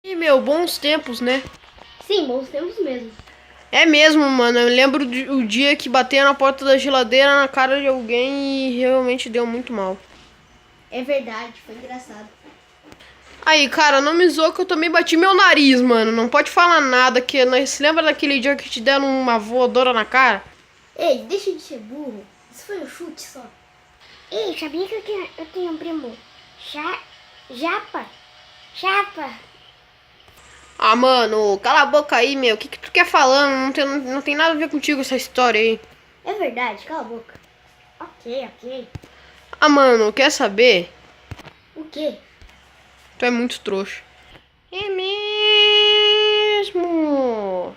E, meu, bons tempos, né? Sim, bons tempos mesmo. É mesmo, mano. Eu lembro o dia que bateu na porta da geladeira na cara de alguém e realmente deu muito mal. É verdade, foi engraçado. Aí, cara, não me zoa que eu também bati meu nariz, mano. Não pode falar nada, que se lembra daquele dia que te deram uma voadora na cara? Ei, deixa de ser burro. Isso foi um chute só. Ei, sabia que eu tenho um primo? Japa? Japa? Ah, mano, cala a boca aí, meu. O que tu quer falando? Não tem nada a ver contigo essa história aí. É verdade, cala a boca. Ok. Ah, mano, quer saber? O quê? Tu é muito trouxa. É mesmo?